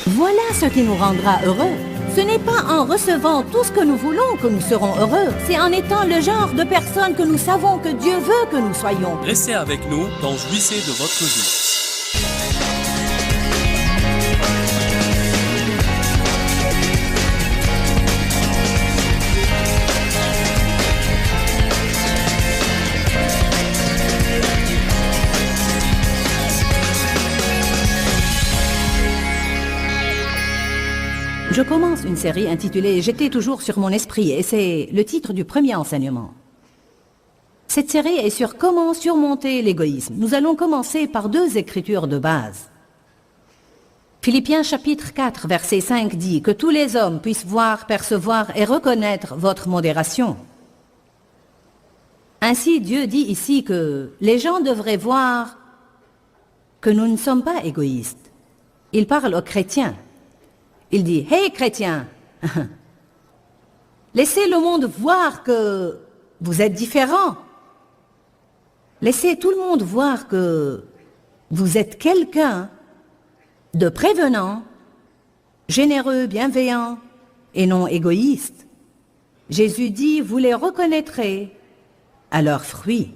Voilà ce qui nous rendra heureux. Ce n'est pas en recevant tout ce que nous voulons que nous serons heureux. C'est en étant le genre de personne que nous savons que Dieu veut que nous soyons. Restez avec nous dans Jouissez de votre vie. Je commence une série intitulée « J'étais toujours sur mon esprit » et c'est le titre du premier enseignement. Cette série est sur comment surmonter l'égoïsme. Nous allons commencer par deux écritures de base. Philippiens chapitre 4, verset 5 dit que tous les hommes puissent voir, percevoir et reconnaître votre modération. Ainsi, Dieu dit ici que les gens devraient voir que nous ne sommes pas égoïstes. Il parle aux chrétiens. Il dit « Hey chrétiens, laissez le monde voir que vous êtes différents. Laissez tout le monde voir que vous êtes quelqu'un de prévenant, généreux, bienveillant et non égoïste. Jésus dit « Vous les reconnaîtrez à leurs fruits. »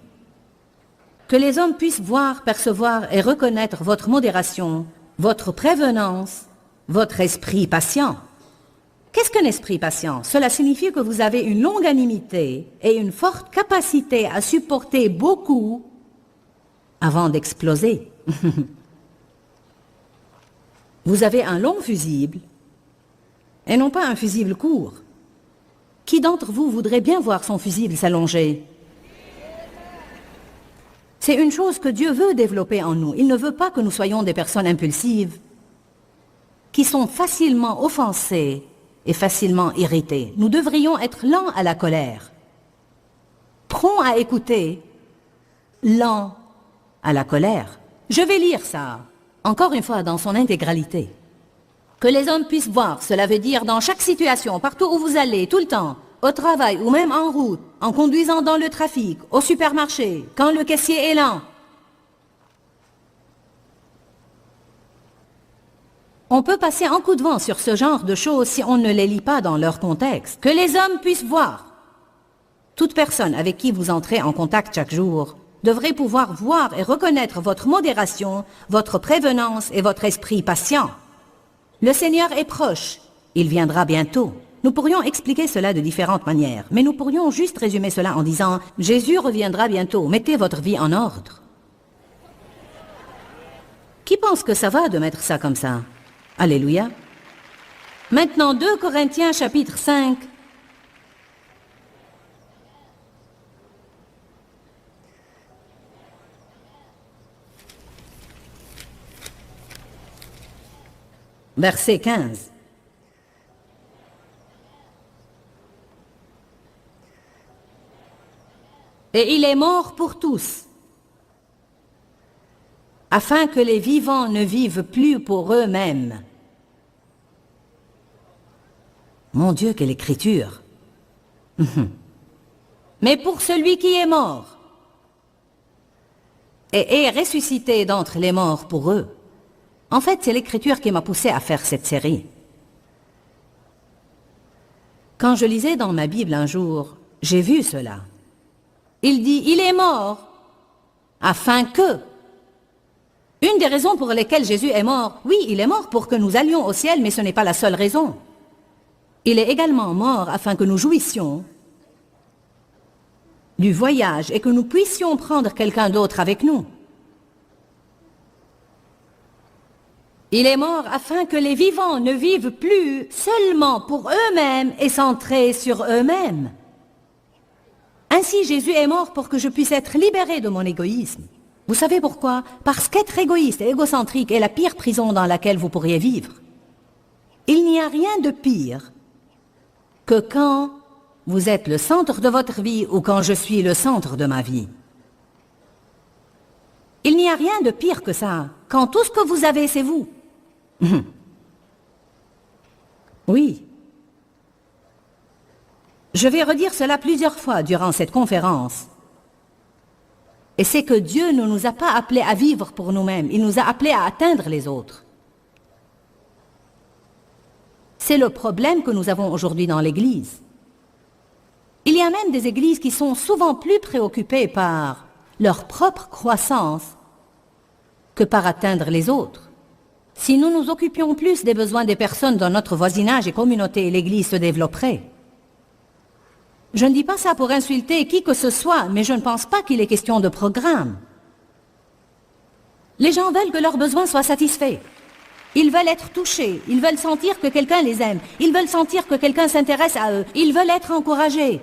Que les hommes puissent voir, percevoir et reconnaître votre modération, votre prévenance, votre esprit patient. Qu'est-ce qu'un esprit patient? Cela signifie que vous avez une longanimité et une forte capacité à supporter beaucoup avant d'exploser. Vous avez un long fusible et non pas un fusible court. Qui d'entre vous voudrait bien voir son fusible s'allonger? C'est une chose que Dieu veut développer en nous. Il ne veut pas que nous soyons des personnes impulsives, qui sont facilement offensés et facilement irrités. Nous devrions être lents à la colère, prompts à écouter, lents à la colère. Je vais lire ça, encore une fois, dans son intégralité. Que les hommes puissent voir, cela veut dire dans chaque situation, partout où vous allez, tout le temps, au travail ou même en route, en conduisant dans le trafic, au supermarché, quand le caissier est lent. On peut passer un coup de vent sur ce genre de choses si on ne les lit pas dans leur contexte. Que les hommes puissent voir. Toute personne avec qui vous entrez en contact chaque jour devrait pouvoir voir et reconnaître votre modération, votre prévenance et votre esprit patient. Le Seigneur est proche. Il viendra bientôt. Nous pourrions expliquer cela de différentes manières, mais nous pourrions juste résumer cela en disant « Jésus reviendra bientôt. Mettez votre vie en ordre. » Qui pense que ça va de mettre ça comme ça? Alléluia. Maintenant, 2 Corinthiens chapitre 5. Verset 15. Et il est mort pour tous, afin que les vivants ne vivent plus pour eux-mêmes. Mon Dieu, quelle écriture! Mais pour celui qui est mort et est ressuscité d'entre les morts pour eux. En fait, c'est l'écriture qui m'a poussé à faire cette série. Quand je lisais dans ma Bible un jour, j'ai vu cela. Il dit, il est mort afin que... Une des raisons pour lesquelles Jésus est mort, oui, il est mort pour que nous allions au ciel, mais ce n'est pas la seule raison. Il est également mort afin que nous jouissions du voyage et que nous puissions prendre quelqu'un d'autre avec nous. Il est mort afin que les vivants ne vivent plus seulement pour eux-mêmes et centrés sur eux-mêmes. Ainsi, Jésus est mort pour que je puisse être libéré de mon égoïsme. Vous savez pourquoi? Parce qu'être égoïste et égocentrique est la pire prison dans laquelle vous pourriez vivre. Il n'y a rien de pire que quand vous êtes le centre de votre vie ou quand je suis le centre de ma vie. Il n'y a rien de pire que ça, quand tout ce que vous avez, c'est vous. Oui. Je vais redire cela plusieurs fois durant cette conférence. Et c'est que Dieu ne nous a pas appelés à vivre pour nous-mêmes, il nous a appelés à atteindre les autres. C'est le problème que nous avons aujourd'hui dans l'Église. Il y a même des églises qui sont souvent plus préoccupées par leur propre croissance que par atteindre les autres. Si nous nous occupions plus des besoins des personnes dans notre voisinage et communauté, l'Église se développerait. Je ne dis pas ça pour insulter qui que ce soit, mais je ne pense pas qu'il est question de programme. Les gens veulent que leurs besoins soient satisfaits. Ils veulent être touchés, ils veulent sentir que quelqu'un les aime, ils veulent sentir que quelqu'un s'intéresse à eux, ils veulent être encouragés.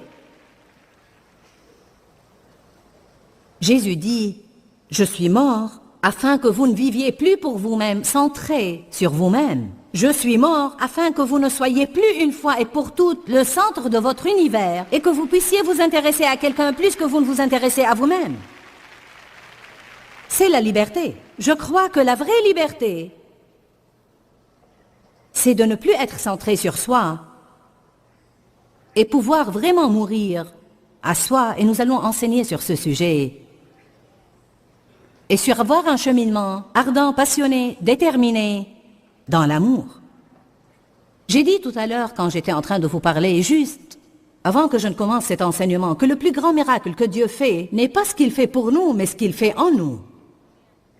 Jésus dit, « Je suis mort afin que vous ne viviez plus pour vous-même, centrés sur vous-même. Je suis mort afin que vous ne soyez plus une fois et pour toutes le centre de votre univers et que vous puissiez vous intéresser à quelqu'un plus que vous ne vous intéressez à vous-même. » C'est la liberté. Je crois que la vraie liberté, c'est de ne plus être centré sur soi et pouvoir vraiment mourir à soi. Et nous allons enseigner sur ce sujet. Et sur avoir un cheminement ardent, passionné, déterminé, dans l'amour. J'ai dit tout à l'heure, quand j'étais en train de vous parler, juste avant que je ne commence cet enseignement, que le plus grand miracle que Dieu fait n'est pas ce qu'il fait pour nous, mais ce qu'il fait en nous.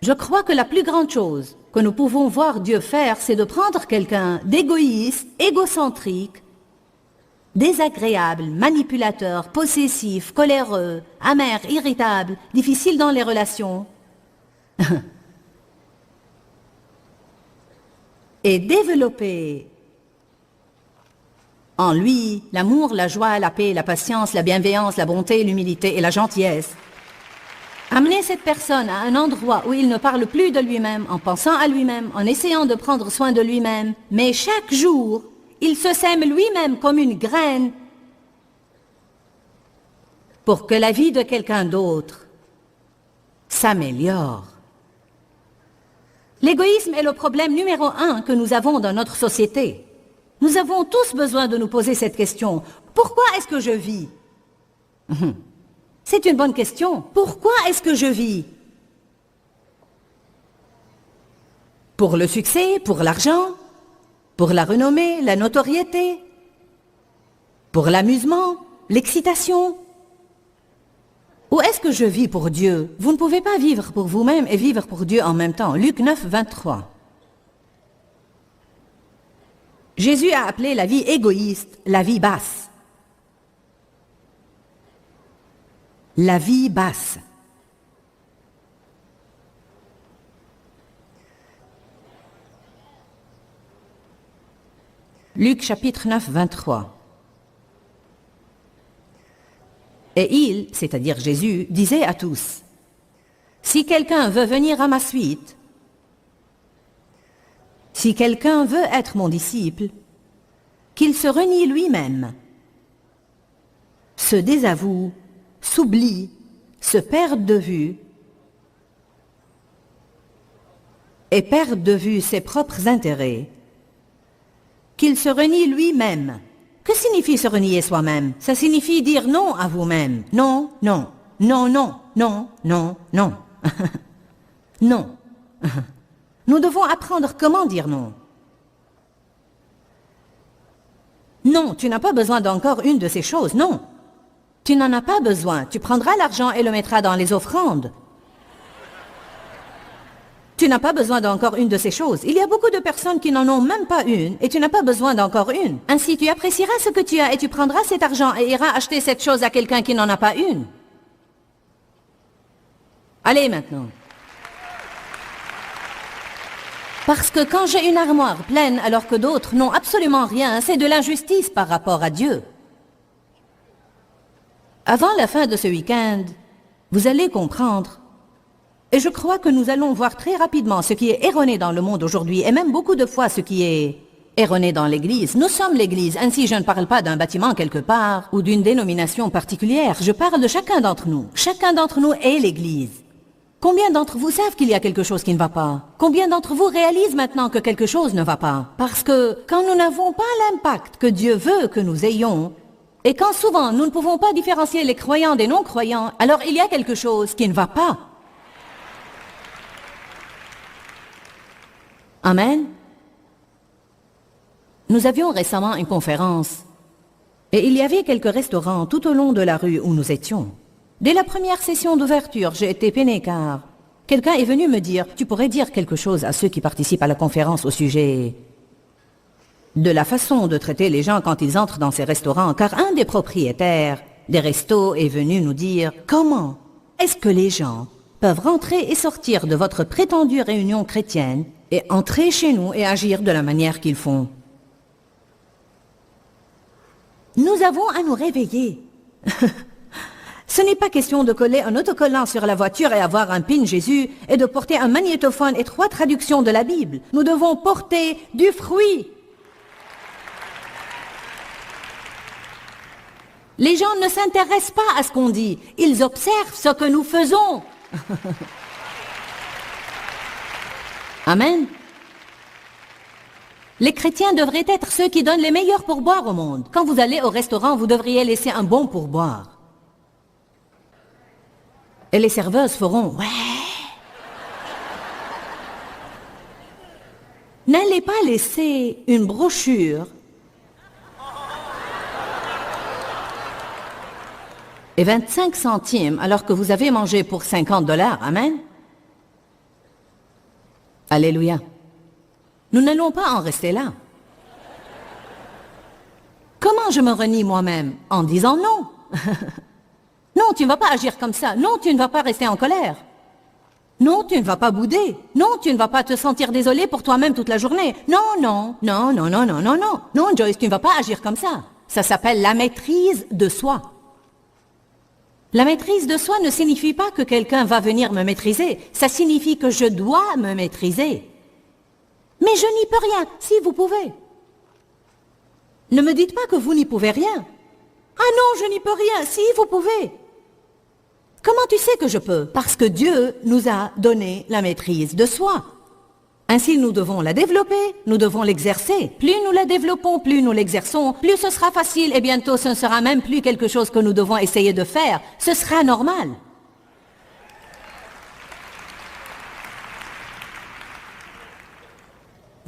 Je crois que la plus grande chose que nous pouvons voir Dieu faire, c'est de prendre quelqu'un d'égoïste, égocentrique, désagréable, manipulateur, possessif, coléreux, amer, irritable, difficile dans les relations, et développer en lui l'amour, la joie, la paix, la patience, la bienveillance, la bonté, l'humilité et la gentillesse. Amener cette personne à un endroit où il ne parle plus de lui-même, en pensant à lui-même, en essayant de prendre soin de lui-même, mais chaque jour, il se sème lui-même comme une graine pour que la vie de quelqu'un d'autre s'améliore. L'égoïsme est le problème numéro 1 que nous avons dans notre société. Nous avons tous besoin de nous poser cette question. Pourquoi est-ce que je vis? C'est une bonne question. Pourquoi est-ce que je vis? Pour le succès, pour l'argent, pour la renommée, la notoriété, pour l'amusement, l'excitation? Ou est-ce que je vis pour Dieu? Vous ne pouvez pas vivre pour vous-même et vivre pour Dieu en même temps. Luc 9, 23. Jésus a appelé la vie égoïste la vie basse. La vie basse. Luc chapitre 9, 23. Et il, c'est-à-dire Jésus, disait à tous, « Si quelqu'un veut venir à ma suite, si quelqu'un veut être mon disciple, qu'il se renie lui-même, se désavoue, s'oublie, se perde de vue et perde de vue ses propres intérêts, qu'il se renie lui-même. » Que signifie se renier soi-même? Ça signifie dire non à vous-même. Non, non, non, non, non, non, non. Non. Nous devons apprendre comment dire non. Non, tu n'as pas besoin d'encore une de ces choses, non. Tu n'en as pas besoin. Tu prendras l'argent et le mettras dans les offrandes. Tu n'as pas besoin d'encore une de ces choses. Il y a beaucoup de personnes qui n'en ont même pas une, et tu n'as pas besoin d'encore une. Ainsi, tu apprécieras ce que tu as et tu prendras cet argent et iras acheter cette chose à quelqu'un qui n'en a pas une. Allez maintenant. Parce que quand j'ai une armoire pleine alors que d'autres n'ont absolument rien, c'est de l'injustice par rapport à Dieu. Avant la fin de ce week-end, vous allez comprendre. Et je crois que nous allons voir très rapidement ce qui est erroné dans le monde aujourd'hui, et même beaucoup de fois ce qui est erroné dans l'Église. Nous sommes l'Église, ainsi je ne parle pas d'un bâtiment quelque part ou d'une dénomination particulière, je parle de chacun d'entre nous. Chacun d'entre nous est l'Église. Combien d'entre vous savent qu'il y a quelque chose qui ne va pas? Combien d'entre vous réalisent maintenant que quelque chose ne va pas? Parce que quand nous n'avons pas l'impact que Dieu veut que nous ayons, et quand souvent nous ne pouvons pas différencier les croyants des non-croyants, alors il y a quelque chose qui ne va pas. Amen. Nous avions récemment une conférence et il y avait quelques restaurants tout au long de la rue où nous étions. Dès la première session d'ouverture, j'ai été peinée car quelqu'un est venu me dire « Tu pourrais dire quelque chose à ceux qui participent à la conférence au sujet de la façon de traiter les gens quand ils entrent dans ces restaurants, car un des propriétaires des restos est venu nous dire « Comment est-ce que les gens peuvent rentrer et sortir de votre prétendue réunion chrétienne et entrer chez nous et agir de la manière qu'ils font ?» Nous avons à nous réveiller. Ce n'est pas question de coller un autocollant sur la voiture et avoir un pin Jésus et de porter un magnétophone et 3 traductions de la Bible. Nous devons porter du fruit. Les gens ne s'intéressent pas à ce qu'on dit, ils observent ce que nous faisons. Amen. Les chrétiens devraient être ceux qui donnent les meilleurs pourboires au monde. Quand vous allez au restaurant, vous devriez laisser un bon pourboire. Et les serveuses feront « Ouais ». N'allez pas laisser une brochure et 25 centimes alors que vous avez mangé pour 50 $. Amen. Alléluia. Nous n'allons pas en rester là. Comment je me renie moi-même? En disant non. Non, tu ne vas pas agir comme ça. Non, tu ne vas pas rester en colère. Non, tu ne vas pas bouder. Non, tu ne vas pas te sentir désolé pour toi-même toute la journée. Non, non, non, non, non, non, non, non. Non, Joyce, tu ne vas pas agir comme ça. Ça s'appelle la maîtrise de soi. La maîtrise de soi ne signifie pas que quelqu'un va venir me maîtriser. Ça signifie que je dois me maîtriser. Mais je n'y peux rien, si vous pouvez. Ne me dites pas que vous n'y pouvez rien. Ah non, je n'y peux rien, si vous pouvez. Comment tu sais que je peux? Parce que Dieu nous a donné la maîtrise de soi. Ainsi, nous devons la développer, nous devons l'exercer. Plus nous la développons, plus nous l'exerçons, plus ce sera facile et bientôt ce ne sera même plus quelque chose que nous devons essayer de faire. Ce sera normal.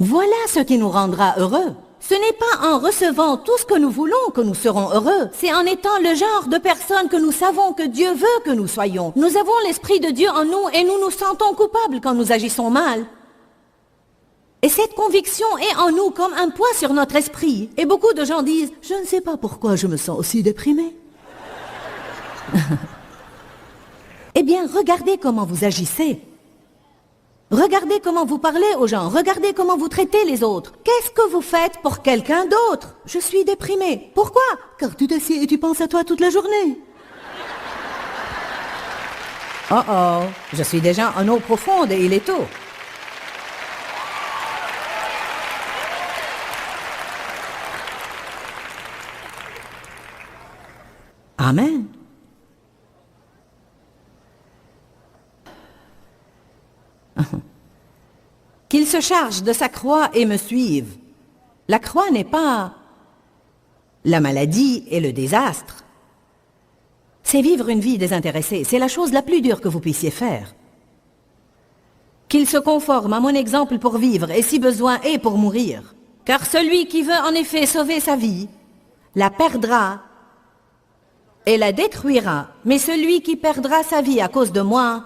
Voilà ce qui nous rendra heureux. Ce n'est pas en recevant tout ce que nous voulons que nous serons heureux. C'est en étant le genre de personne que nous savons que Dieu veut que nous soyons. Nous avons l'Esprit de Dieu en nous et nous nous sentons coupables quand nous agissons mal. Et cette conviction est en nous comme un poids sur notre esprit. Et beaucoup de gens disent « Je ne sais pas pourquoi je me sens aussi déprimé. » Eh bien, regardez comment vous agissez. Regardez comment vous parlez aux gens. Regardez comment vous traitez les autres. Qu'est-ce que vous faites pour quelqu'un d'autre? Je suis déprimé. Pourquoi? Car tu t'assieds et tu penses à toi toute la journée. Oh oh, je suis déjà en eau profonde et il est tôt. Amen. Qu'il se charge de sa croix et me suive. La croix n'est pas la maladie et le désastre. C'est vivre une vie désintéressée. C'est la chose la plus dure que vous puissiez faire. Qu'il se conforme à mon exemple pour vivre et si besoin est pour mourir. Car celui qui veut en effet sauver sa vie, la perdra et la détruira. Mais celui qui perdra sa vie à cause de moi,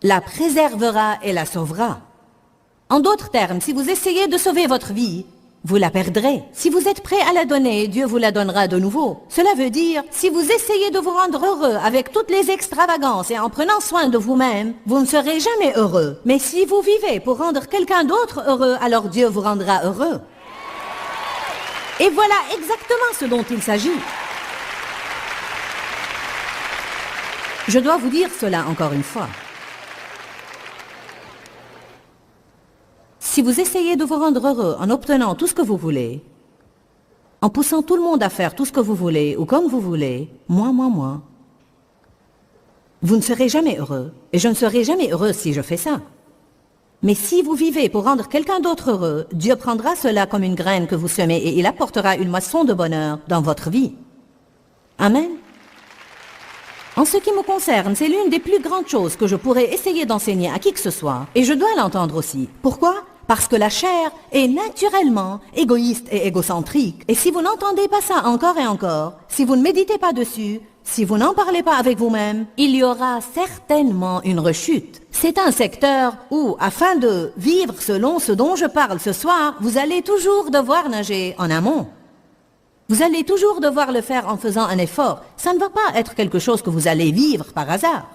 la préservera et la sauvera. En d'autres termes, si vous essayez de sauver votre vie, vous la perdrez. Si vous êtes prêt à la donner, Dieu vous la donnera de nouveau. Cela veut dire, si vous essayez de vous rendre heureux avec toutes les extravagances et en prenant soin de vous-même, vous ne serez jamais heureux. Mais si vous vivez pour rendre quelqu'un d'autre heureux, alors Dieu vous rendra heureux. Et voilà exactement ce dont il s'agit. Je dois vous dire cela encore une fois. Si vous essayez de vous rendre heureux en obtenant tout ce que vous voulez, en poussant tout le monde à faire tout ce que vous voulez ou comme vous voulez, moi, vous ne serez jamais heureux. Et je ne serai jamais heureuse si je fais ça. Mais si vous vivez pour rendre quelqu'un d'autre heureux, Dieu prendra cela comme une graine que vous semez et il apportera une moisson de bonheur dans votre vie. Amen. En ce qui me concerne, c'est l'une des plus grandes choses que je pourrais essayer d'enseigner à qui que ce soit. Et je dois l'entendre aussi. Pourquoi ? Parce que la chair est naturellement égoïste et égocentrique. Et si vous n'entendez pas ça encore et encore, si vous ne méditez pas dessus, si vous n'en parlez pas avec vous-même, il y aura certainement une rechute. C'est un secteur où, afin de vivre selon ce dont je parle ce soir, vous allez toujours devoir nager en amont. Vous allez toujours devoir le faire en faisant un effort. Ça ne va pas être quelque chose que vous allez vivre par hasard.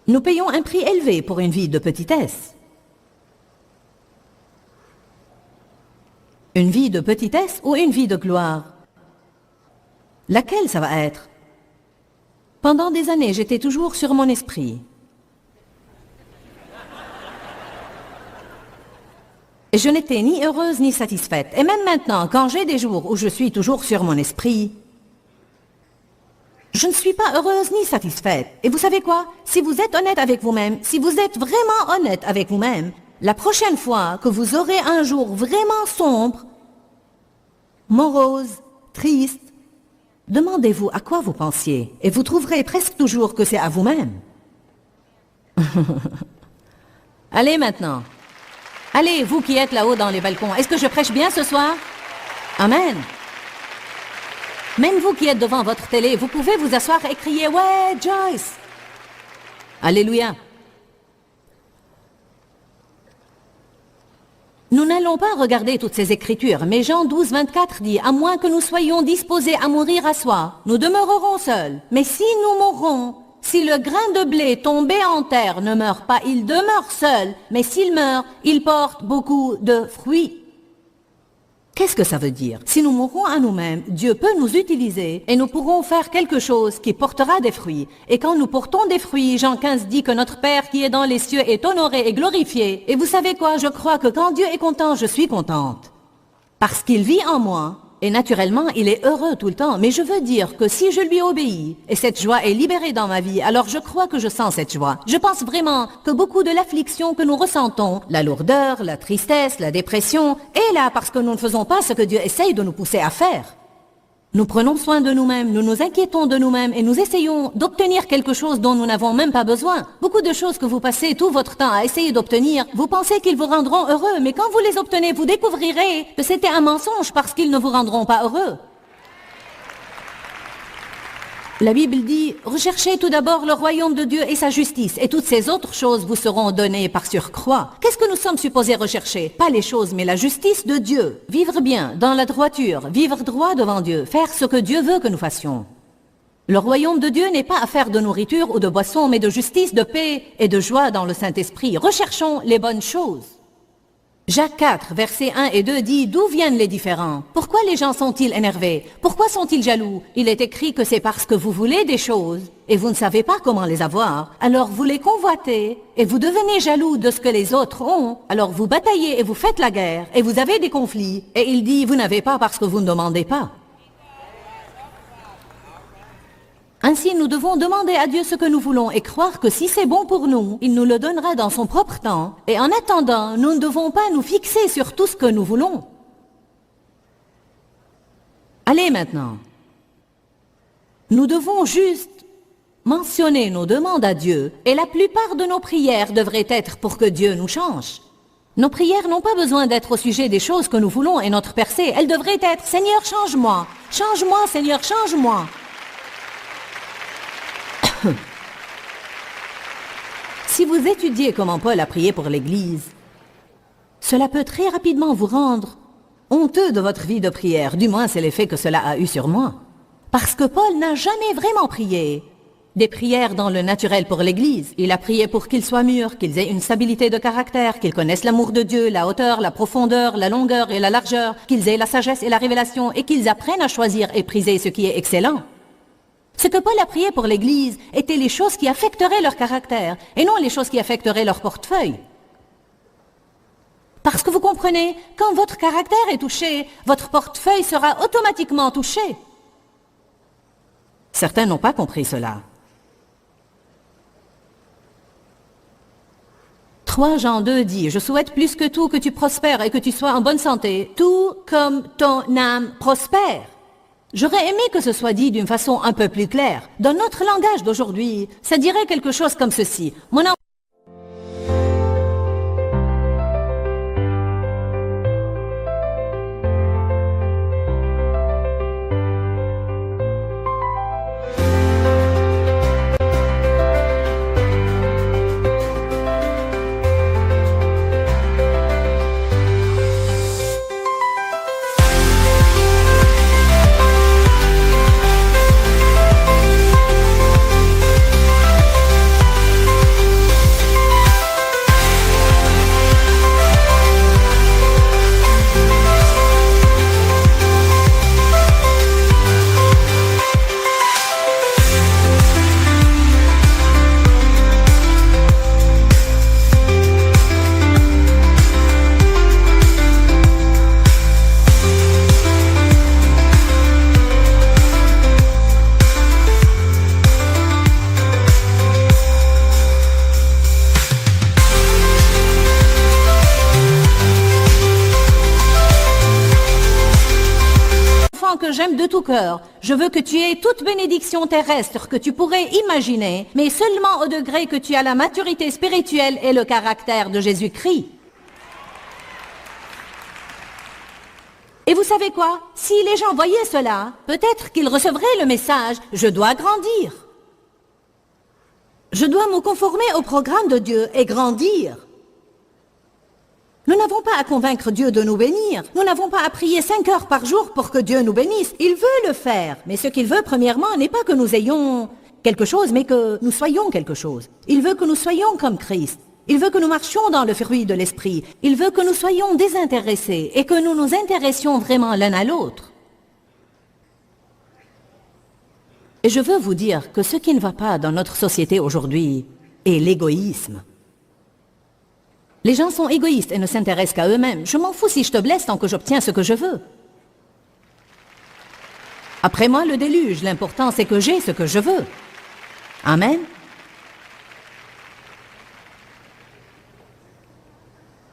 Nous payons un prix élevé pour une vie de petitesse. Une vie de petitesse ou une vie de gloire? Laquelle ça va être? Pendant des années, j'étais toujours sur mon esprit. Et je n'étais ni heureuse ni satisfaite. Et même maintenant, quand j'ai des jours où je suis toujours sur mon esprit, je ne suis pas heureuse ni satisfaite. Et vous savez quoi? Si vous êtes honnête avec vous-même, si vous êtes vraiment honnête avec vous-même, la prochaine fois que vous aurez un jour vraiment sombre, morose, triste, demandez-vous à quoi vous pensiez. Et vous trouverez presque toujours que c'est à vous-même. Allez maintenant. Allez, vous qui êtes là-haut dans les balcons, est-ce que je prêche bien ce soir? Amen. Même vous qui êtes devant votre télé, vous pouvez vous asseoir et crier « Ouais, Joyce !» Alléluia. Nous n'allons pas regarder toutes ces écritures, mais Jean 12, 24 dit « À moins que nous soyons disposés à mourir à soi, nous demeurerons seuls. Mais si nous mourrons, si le grain de blé tombé en terre ne meurt pas, il demeure seul, mais s'il meurt, il porte beaucoup de fruits. » Qu'est-ce que ça veut dire? Si nous mourons à nous-mêmes, Dieu peut nous utiliser et nous pourrons faire quelque chose qui portera des fruits. Et quand nous portons des fruits, Jean 15 dit que notre Père qui est dans les cieux est honoré et glorifié. Et vous savez quoi? Je crois que quand Dieu est content, je suis contente. Parce qu'il vit en moi. Et naturellement, il est heureux tout le temps. Mais je veux dire que si je lui obéis, et cette joie est libérée dans ma vie, alors je crois que je sens cette joie. Je pense vraiment que beaucoup de l'affliction que nous ressentons, la lourdeur, la tristesse, la dépression, est là parce que nous ne faisons pas ce que Dieu essaye de nous pousser à faire. Nous prenons soin de nous-mêmes, nous nous inquiétons de nous-mêmes et nous essayons d'obtenir quelque chose dont nous n'avons même pas besoin. Beaucoup de choses que vous passez tout votre temps à essayer d'obtenir, vous pensez qu'ils vous rendront heureux, mais quand vous les obtenez, vous découvrirez que c'était un mensonge parce qu'ils ne vous rendront pas heureux. La Bible dit, recherchez tout d'abord le royaume de Dieu et sa justice, et toutes ces autres choses vous seront données par surcroît. Qu'est-ce que nous sommes supposés rechercher? Pas les choses, mais la justice de Dieu. Vivre bien, dans la droiture, vivre droit devant Dieu, faire ce que Dieu veut que nous fassions. Le royaume de Dieu n'est pas affaire de nourriture ou de boisson, mais de justice, de paix et de joie dans le Saint-Esprit. Recherchons les bonnes choses. Jacques 4, versets 1 et 2 dit « D'où viennent les différends? Pourquoi les gens sont-ils énervés? Pourquoi sont-ils jaloux? Il est écrit que c'est parce que vous voulez des choses et vous ne savez pas comment les avoir. Alors vous les convoitez et vous devenez jaloux de ce que les autres ont. Alors vous bataillez et vous faites la guerre et vous avez des conflits. Et il dit « Vous n'avez pas parce que vous ne demandez pas. » Ainsi, nous devons demander à Dieu ce que nous voulons et croire que si c'est bon pour nous, il nous le donnera dans son propre temps. Et en attendant, nous ne devons pas nous fixer sur tout ce que nous voulons. Allez maintenant. Nous devons juste mentionner nos demandes à Dieu et la plupart de nos prières devraient être pour que Dieu nous change. Nos prières n'ont pas besoin d'être au sujet des choses que nous voulons et notre percée. Elles devraient être « Seigneur, change-moi. Change-moi, Seigneur, change-moi. » Si vous étudiez comment Paul a prié pour l'Église, cela peut très rapidement vous rendre honteux de votre vie de prière. Du moins, c'est l'effet que cela a eu sur moi. Parce que Paul n'a jamais vraiment prié des prières dans le naturel pour l'Église. Il a prié pour qu'ils soient mûrs, qu'ils aient une stabilité de caractère, qu'ils connaissent l'amour de Dieu, la hauteur, la profondeur, la longueur et la largeur, qu'ils aient la sagesse et la révélation et qu'ils apprennent à choisir et priser ce qui est excellent. Ce que Paul a prié pour l'Église étaient les choses qui affecteraient leur caractère et non les choses qui affecteraient leur portefeuille. Parce que vous comprenez, quand votre caractère est touché, votre portefeuille sera automatiquement touché. Certains n'ont pas compris cela. 3 Jean 2 dit, « Je souhaite plus que tout que tu prospères et que tu sois en bonne santé, tout comme ton âme prospère. » J'aurais aimé que ce soit dit d'une façon un peu plus claire. Dans notre langage d'aujourd'hui, ça dirait quelque chose comme ceci. Mon âme j'aime de tout cœur. Je veux que tu aies toute bénédiction terrestre que tu pourrais imaginer, mais seulement au degré que tu as la maturité spirituelle et le caractère de Jésus-Christ. Et vous savez quoi? Si les gens voyaient cela, peut-être qu'ils recevraient le message « Je dois grandir ». Je dois me conformer au programme de Dieu et grandir. Nous n'avons pas à convaincre Dieu de nous bénir. Nous n'avons pas à prier 5 heures par jour pour que Dieu nous bénisse. Il veut le faire. Mais ce qu'il veut, premièrement, n'est pas que nous ayons quelque chose, mais que nous soyons quelque chose. Il veut que nous soyons comme Christ. Il veut que nous marchions dans le fruit de l'esprit. Il veut que nous soyons désintéressés et que nous nous intéressions vraiment l'un à l'autre. Et je veux vous dire que ce qui ne va pas dans notre société aujourd'hui est l'égoïsme. Les gens sont égoïstes et ne s'intéressent qu'à eux-mêmes. Je m'en fous si je te blesse tant que j'obtiens ce que je veux. Après moi, le déluge. L'important, c'est que j'ai ce que je veux. Amen.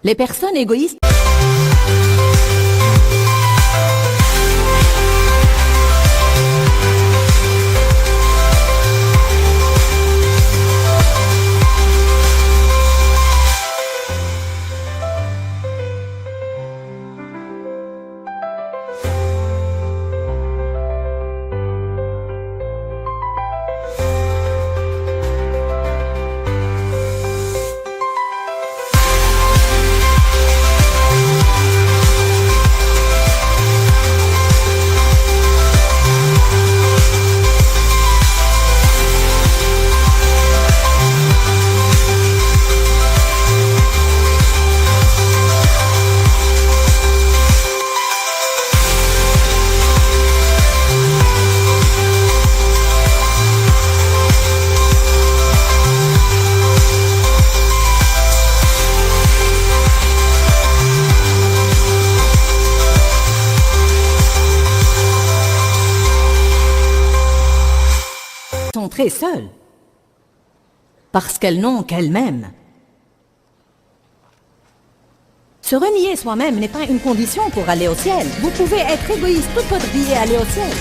Les personnes égoïstes sont très seules parce qu'elles n'ont qu'elles-mêmes. Se renier soi-même n'est pas une condition pour aller au ciel. Vous pouvez être égoïste toute votre vie et aller au ciel.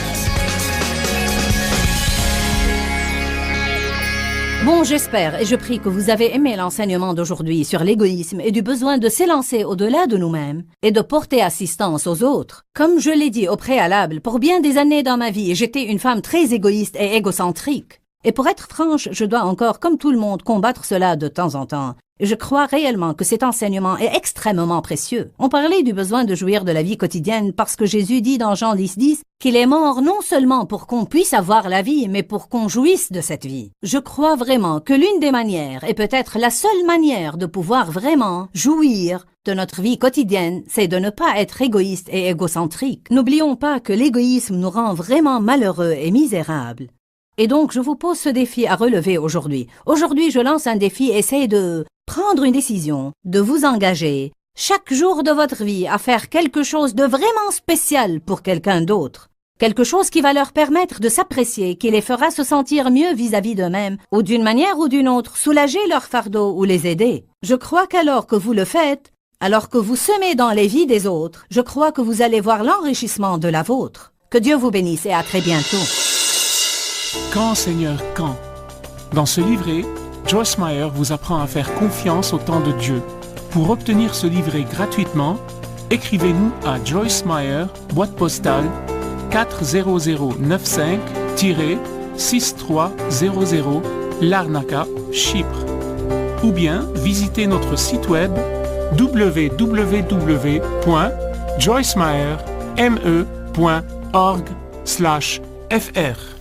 Bon, j'espère et je prie que vous avez aimé l'enseignement d'aujourd'hui sur l'égoïsme et du besoin de s'élancer au-delà de nous-mêmes et de porter assistance aux autres. Comme je l'ai dit au préalable, pour bien des années dans ma vie, j'étais une femme très égoïste et égocentrique. Et pour être franche, je dois encore, comme tout le monde, combattre cela de temps en temps. Je crois réellement que cet enseignement est extrêmement précieux. On parlait du besoin de jouir de la vie quotidienne parce que Jésus dit dans Jean 10:10 qu'il est mort non seulement pour qu'on puisse avoir la vie, mais pour qu'on jouisse de cette vie. Je crois vraiment que l'une des manières, et peut-être la seule manière de pouvoir vraiment jouir de notre vie quotidienne, c'est de ne pas être égoïste et égocentrique. N'oublions pas que l'égoïsme nous rend vraiment malheureux et misérables. Et donc, je vous pose ce défi à relever aujourd'hui. Aujourd'hui, je lance un défi, essayez de prendre une décision, de vous engager chaque jour de votre vie à faire quelque chose de vraiment spécial pour quelqu'un d'autre. Quelque chose qui va leur permettre de s'apprécier, qui les fera se sentir mieux vis-à-vis d'eux-mêmes, ou d'une manière ou d'une autre, soulager leur fardeau ou les aider. Je crois qu'alors que vous le faites, alors que vous semez dans les vies des autres, je crois que vous allez voir l'enrichissement de la vôtre. Que Dieu vous bénisse et à très bientôt. Quand, Seigneur, quand? Dans ce livret, Joyce Meyer vous apprend à faire confiance au temps de Dieu. Pour obtenir ce livret gratuitement, écrivez-nous à Joyce Meyer, boîte postale 40095-6300, Larnaca, Chypre. Ou bien visitez notre site web www.joycemeyer.org/fr.